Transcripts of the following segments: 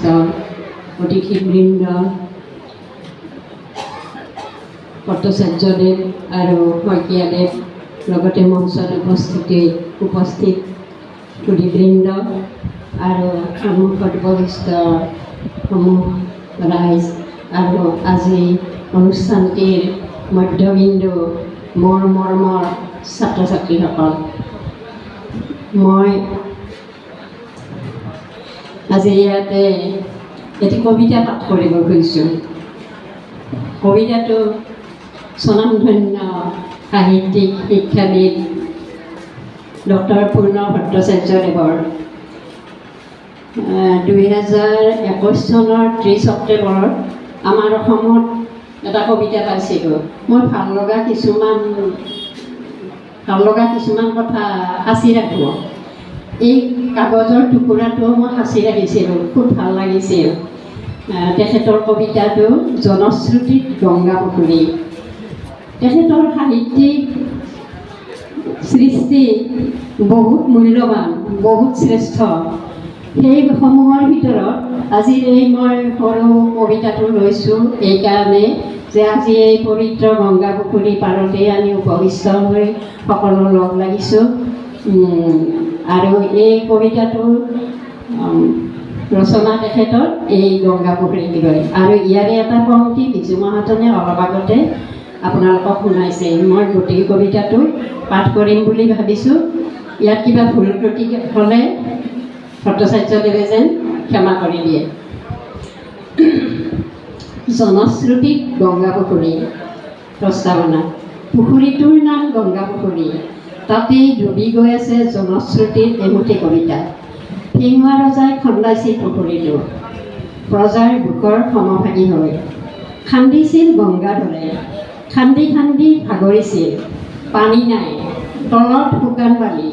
বৰিষ্ঠ অতিথিবৃন্দ, ভট্টাচাৰ্যদেৱ আৰু শইকীয়াদেৱ, লগতে মঞ্চত উপস্থিত সুধীবৃন্দ আৰু সন্মুখত বৰিষ্ঠ সমূহ ৰাইজ আৰু আজি অনুষ্ঠানটিৰ মধ্যবিন্দু মোৰ মৰমৰ ছাত্ৰ ছাত্ৰীসকল, মই আজি ইয়াতে এটি কবিতা পাঠ কৰিব খুজিছোঁ। কবিতাটো স্বনামধন্য সাহিত্যিক শিক্ষাবিদ ডক্টৰ পূৰ্ণ ভট্টাচাৰ্যদেৱৰ 2021 চনৰ 30 ছেপ্টেম্বৰত আমাৰ অসমত এটা কবিতা পাইছিলোঁ। মই ভাল লগা কিছুমান কথা সাঁচি ৰাখোঁ। এই কাগজৰ টুকুৰাটো মই সাঁচি ৰাখিছিলোঁ, খুব ভাল লাগিছিল। তেখেতৰ কবিতাটো জনশ্ৰুতিত গংগা পুখুৰী। তেখেতৰ সাহিত্যিক সৃষ্টি বহুত মূল্যৱান, বহুত শ্ৰেষ্ঠ। সেইসমূহৰ ভিতৰত আজি এই মই সৰু কবিতাটো লৈছোঁ এইকাৰণে যে আজি এই পবিত্ৰ গংগা পুখুৰী পাৰতে আমি উপবিষ্ট হৈ সকলো লগ লাগিছোঁ। আৰু এই কবিতাটো ৰচনা তেখেতৰ এই গংগা পুখুৰীক লৈ। আৰু ইয়াৰে এটা পংক্তি বিজু মহাজনে অলপ আগতে আপোনালোকক শুনাইছে। মই গোটেই কবিতাটো পাঠ কৰিম বুলি ভাবিছোঁ। ইয়াত কিবা ভুল ত্ৰুটি হ'লে ভট্টাচাৰ্যদেৱে যেন ক্ষমা কৰি দিয়ে। জনশ্ৰুতিত গংগা পুখুৰী। প্ৰস্তাৱনা। পুখুৰীটোৰ নাম গংগা পুখুৰী, তাতেই ডুবি গৈ আছে জনশ্ৰুতিৰ এমুঠি কবিতা। সিংহা ৰজাই খন্দাইছিল পুখুৰীটো, প্ৰজাৰ বুকৰ সমভাগী হৈ। খান্দিছিল গংগাধৰে, খান্দি খান্দি ভাগৰিছিল, পানী নাই, তলত শুকান বালি।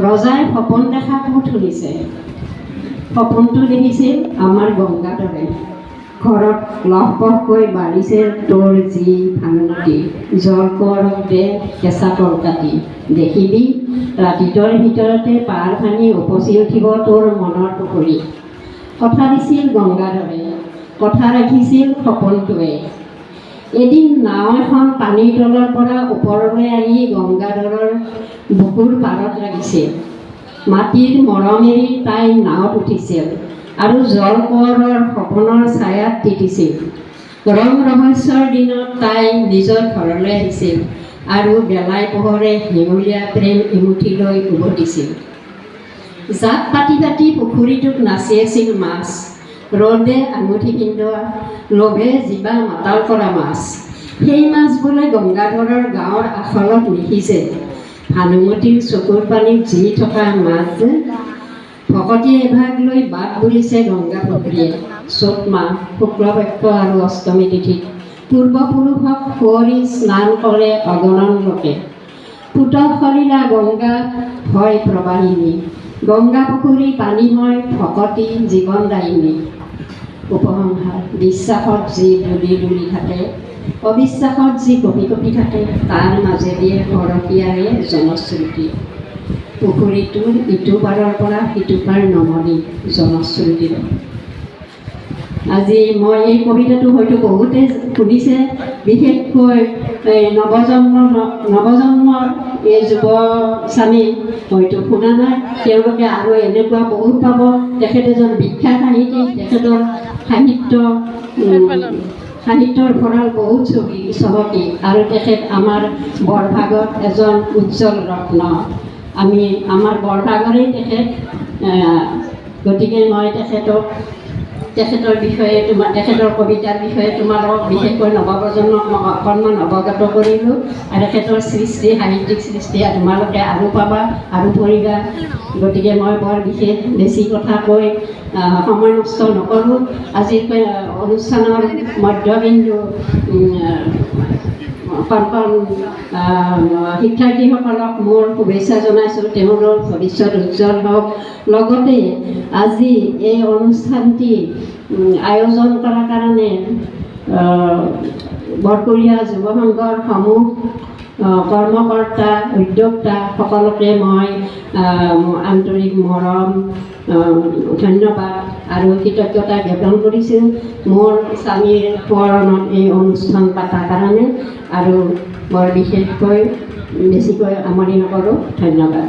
ৰজাই সপোন দেখা বহুত শুনিছে, সপোনটো দেখিছিল আমাৰ গংগাধৰে। ঘৰত লহপহকৈ বাঢ়িছে তোৰ যি ভাঙতি, জল কোঁৱৰক দে কেঁচা তলকাতি। দেখিবি ৰাতিটোৰ ভিতৰতে পাৰ ভাঙি উপচি উঠিব তোৰ মনৰ পুখুৰী। কথা দিছিল গংগাধৰে, কথা ৰাখিছিল সপোনটোৱে। এদিন নাও এখন পানীৰ তলৰ পৰা ওপৰলৈ আহি গংগাধৰৰ বুকুৰ পাৰত লাগিছিল। মাটিৰ মৰম এৰি তাই নাৱত উঠিছিল আৰু জল কোঁৱৰৰ সপোনৰ ছায়াত তিতিছিল। ৰং ৰহস্যৰ দিনত তাই নিজৰ ঘৰলৈ আহিছিল আৰু বেলাই পোহৰে হেঙুলীয়া প্ৰেম এমুঠিলৈ উভতিছিল। জাক পাতি পাতি পুখুৰীটোত নাচি আছিল মাছ, ৰ'দে আঙুঠি পিন্ধোৱা, লোভে জিবা মাতাল কৰা মাছ। সেই মাছ বোলে গংগাধৰৰ গাঁৱৰ আখলত নিসিজে, ভানুমতীৰ চকুৰ পানীত জি থকা মাছ যে। ভকতীয়ে এভাগ লৈ বাট বুলিছে গংগা পুখুৰীয়ে। চ'ত মাহ শুক্লপক্ষ আৰু অষ্টমী তিথিত পূৰ্বপুৰুষক সুঁৱৰি স্নান কৰে অগণন লোকে। পুত সলিলা গংগা হয় প্ৰবাহিনী, গংগা পুখুৰী পানীময় ভকতী জীৱনদায়িনী। উপসংহাৰ। বিশ্বাসত যি ডুলি ডুলি থাকে, অবিশ্বাসত যি কঁপি কঁপি থাকে, তাৰ মাজেদিয়ে সৰহীয়াৰে জনশ্ৰুতি। পুখুৰীটোৰ ইটো পাৰৰ পৰা সিটো পাৰ নমনি জনশ্ৰুতিৰ। আজি মই এই কবিতাটো হয়তো বহুতে শুনিছে, বিশেষকৈ নৱজন্মৰ এই যুৱচামে হয়তো শুনা নাই। তেওঁলোকে আৰু এনেকুৱা বহুত পাব। তেখেত এজন বিখ্যাত সাহিত্যিক, তেখেতৰ সাহিত্যৰ ভঁৰাল বহুত চহকী আৰু তেখেত আমাৰ বৰভাগত এজন উজ্জ্বল ৰত্ন। আমাৰ বৰভাগৰেই তেখেত। গতিকে মই তেখেতৰ বিষয়ে তেখেতৰ কবিতাৰ বিষয়ে তোমালোকক বিশেষকৈ নৱপ্ৰজন্মক মই অকণমান অৱগত কৰিলোঁ। আৰু তেখেতৰ সৃষ্টি, সাহিত্যিক সৃষ্টি তোমালোকে আৰু পাবা আৰু পঢ়িবা। গতিকে মই বৰ বিশেষ বেছি কথা কৈ সময় নষ্ট নকৰোঁ। আজিৰ অনুষ্ঠানৰ মধ্যবিন্দু শিক্ষাৰ্থীসকলক মোৰ শুভেচ্ছা জনাইছোঁ। তেওঁলোকৰ ভৱিষ্যত উজ্জ্বল হওক। লগতে আজি এই অনুষ্ঠানটি আয়োজন কৰাৰ কাৰণে বৰকুৰীয়া যুৱ সংঘৰ সমূহ কৰ্মকৰ্তা উদ্যোক্তা সকলোকে মই আন্তৰিক মৰম ধন্যবাদ আৰু কৃতজ্ঞতা জ্ঞাপন কৰিছোঁ মোৰ স্বামীৰ সোঁৱৰণত এই অনুষ্ঠান পতাৰ কাৰণে আৰু বৰ বিশেষকৈ বেছিকৈ আমনি নকৰোঁ। ধন্যবাদ।